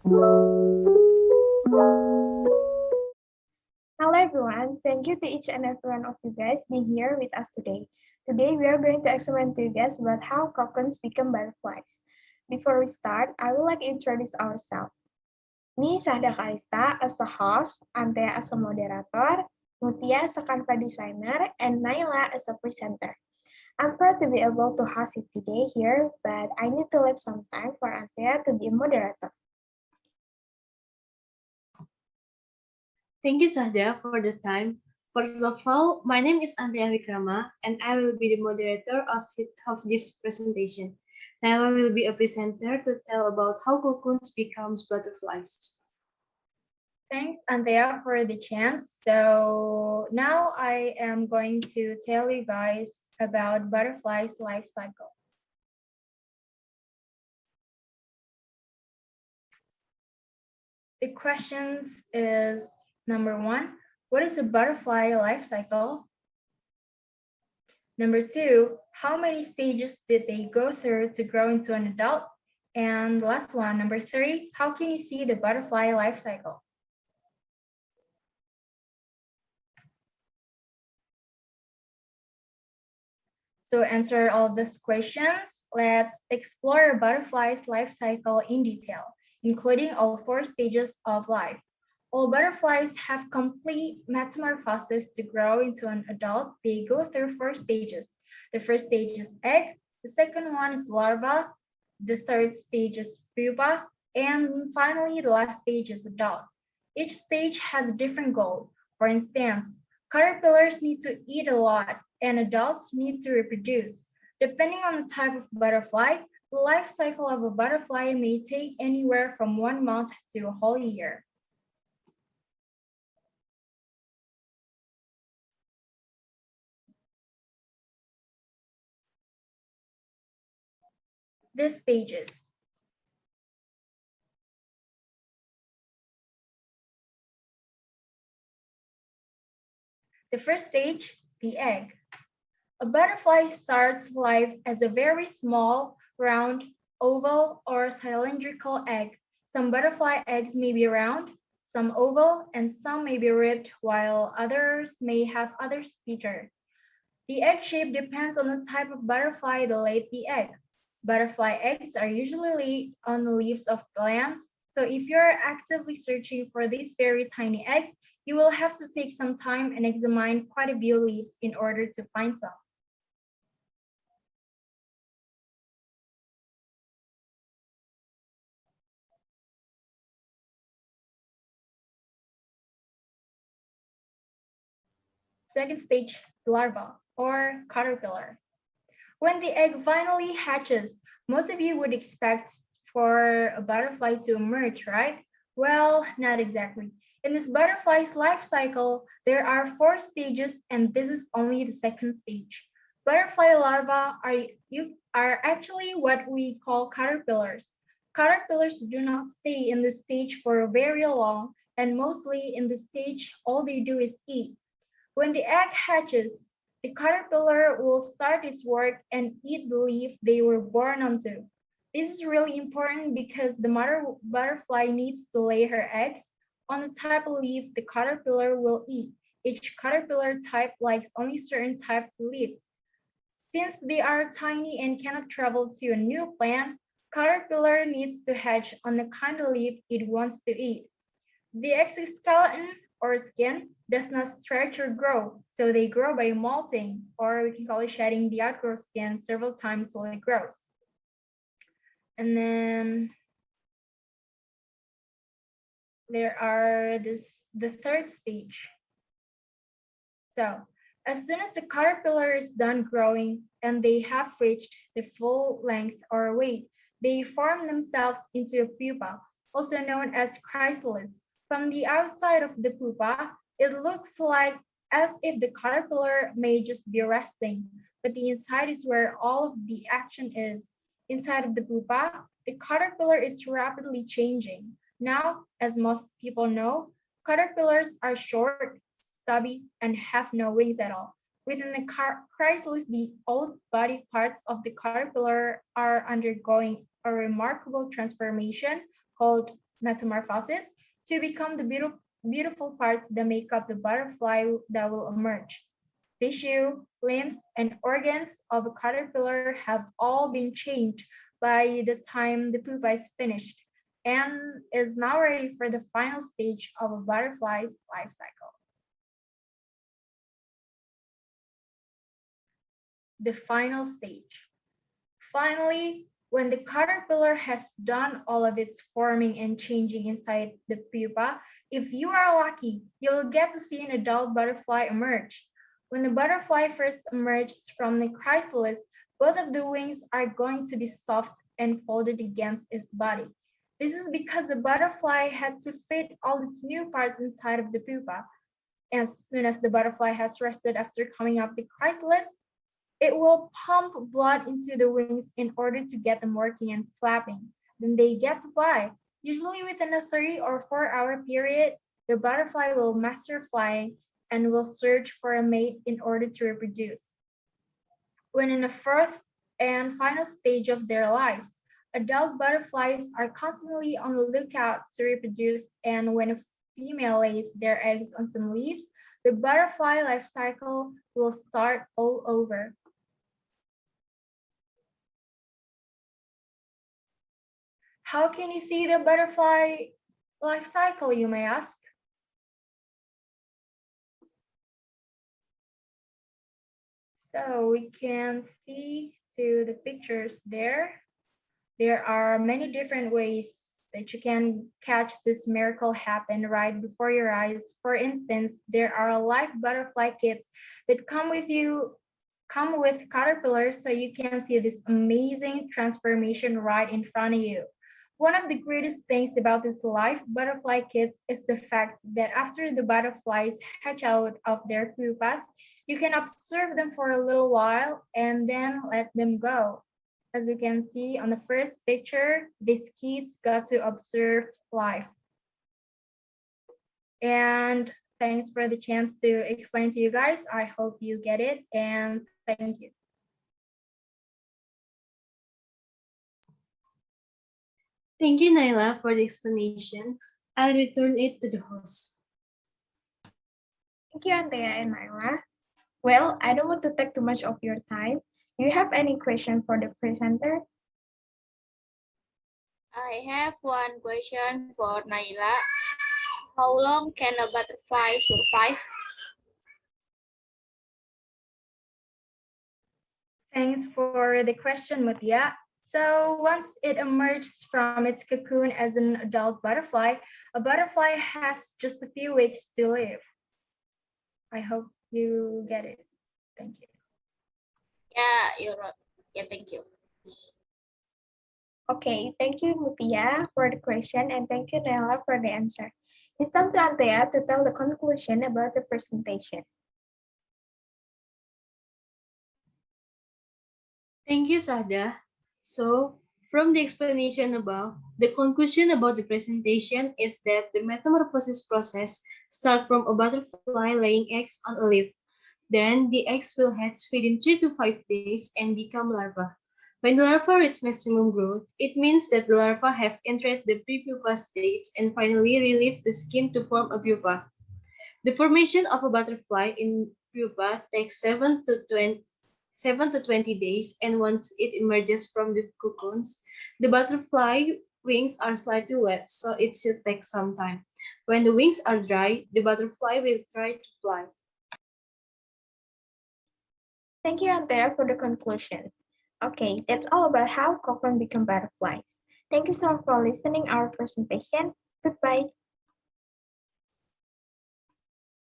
Hello everyone, thank you to each and every one of you guys being here with us today. Today we are going to explain to you guys about how cocoons become butterflies. Before we start, I would like to introduce ourselves. Me, Sahda Callista, as a host, Anthea as a moderator, Mutia as a Canva designer, and Nayla as a presenter. I'm proud to be able to host it today here, but I need to leave some time for Anthea to be a moderator. Thank you, Sahda, for the time. First of all, my name is Anthea Wikrama, and I will be the moderator of this presentation. Nayla will be a presenter to tell about how cocoons becomes butterflies. Thanks, Anthea, for the chance. So now I am going to tell you guys about butterflies' life cycle. The questions is number 1, what is a butterfly life cycle? Number 2, how many stages did they go through to grow into an adult? And last one, number 3, how can you see the butterfly life cycle? To answer all of these questions, let's explore a butterfly's life cycle in detail, including all 4 stages of life. All butterflies have complete metamorphosis to grow into an adult. They go through 4 stages. The first stage is egg, the second one is larva, the third stage is pupa, and finally the last stage is adult. Each stage has a different goal. For instance, caterpillars need to eat a lot, and adults need to reproduce. Depending on the type of butterfly, the life cycle of a butterfly may take anywhere from 1 month to a whole year. These stages. The first stage, the egg. A butterfly starts life as a very small, round, oval, or cylindrical egg. Some butterfly eggs may be round, some oval, and some may be ribbed, while others may have other features. The egg shape depends on the type of butterfly that laid the egg. Butterfly eggs are usually laid on the leaves of plants, so if you're actively searching for these very tiny eggs, you will have to take some time and examine quite a few leaves in order to find some. Second stage, larva or caterpillar. When the egg finally hatches, most of you would expect for a butterfly to emerge, right? Well, not exactly. In this butterfly's life cycle, there are 4 stages, and this is only the second stage. Butterfly larvae are actually what we call caterpillars. Caterpillars do not stay in this stage for very long, and mostly in this stage, all they do is eat. When the egg hatches, the caterpillar will start its work and eat the leaf they were born onto. This is really important because the mother butterfly needs to lay her eggs on the type of leaf the caterpillar will eat. Each caterpillar type likes only certain types of leaves. Since they are tiny and cannot travel to a new plant, caterpillar needs to hatch on the kind of leaf it wants to eat. The exoskeleton or skin does not stretch or grow, so they grow by molting, or we can call it shedding the outgrowth skin several times while it grows. And then there are the third stage. So as soon as the caterpillar is done growing and they have reached the full length or weight, they form themselves into a pupa, also known as chrysalis. From the outside of the pupa, it looks like as if the caterpillar may just be resting, but the inside is where all of the action is. Inside of the pupa, the caterpillar is rapidly changing. Now, as most people know, caterpillars are short, stubby, and have no wings at all. Within the chrysalis, the old body parts of the caterpillar are undergoing a remarkable transformation called metamorphosis to become the beautiful parts that make up the butterfly that will emerge. Tissue, limbs, and organs of a caterpillar have all been changed by the time the pupa is finished and is now ready for the final stage of a butterfly's life cycle. The final stage. Finally, when the caterpillar has done all of its forming and changing inside the pupa, if you are lucky, you'll get to see an adult butterfly emerge. When the butterfly first emerges from the chrysalis, both of the wings are going to be soft and folded against its body. This is because the butterfly had to fit all its new parts inside of the pupa. As soon as the butterfly has rested after coming up the chrysalis, it will pump blood into the wings in order to get them working and flapping. Then they get to fly. Usually within a 3 or 4 hour period, the butterfly will master flying and will search for a mate in order to reproduce. When in the fourth and final stage of their lives, adult butterflies are constantly on the lookout to reproduce, and when a female lays their eggs on some leaves, the butterfly life cycle will start all over. How can you see the butterfly life cycle, you may ask? So we can see to the pictures there. There are many different ways that you can catch this miracle happen right before your eyes. For instance, there are live butterfly kits that come with caterpillars, so you can see this amazing transformation right in front of you. One of the greatest things about these live butterfly kits is the fact that after the butterflies hatch out of their pupas, you can observe them for a little while and then let them go. As you can see on the first picture, these kids got to observe life. And thanks for the chance to explain to you guys. I hope you get it, and thank you. Thank you, Nayla, for the explanation. I'll return it to the host. Thank you, Anthea and Nayla. Well, I don't want to take too much of your time. Do you have any question for the presenter? I have one question for Nayla. How long can a butterfly survive? Thanks for the question, Mutia. So once it emerges from its cocoon as an adult butterfly, a butterfly has just a few weeks to live. I hope you get it. Thank you. Yeah, you're right. Yeah, thank you. Okay, thank you, Mutia, for the question, and thank you, Nayla, for the answer. It's time to Anthea to tell the conclusion about the presentation. Thank you, Sahda. So, from the explanation above, the conclusion about the presentation is that the metamorphosis process starts from a butterfly laying eggs on a leaf. Then the eggs will hatch within 3 to 5 days and become larvae. When the larva reaches maximum growth, it means that the larvae have entered the pre-pupa stage and finally released the skin to form a pupa. The formation of a butterfly in pupa takes 7 to 20 days, and once it emerges from the cocoons, the butterfly wings are slightly wet, so it should take some time. When the wings are dry, the butterfly will try to fly. Thank you, Anthea, for the conclusion. Okay, that's all about how cocoons become butterflies. Thank you so much for listening our presentation. Goodbye.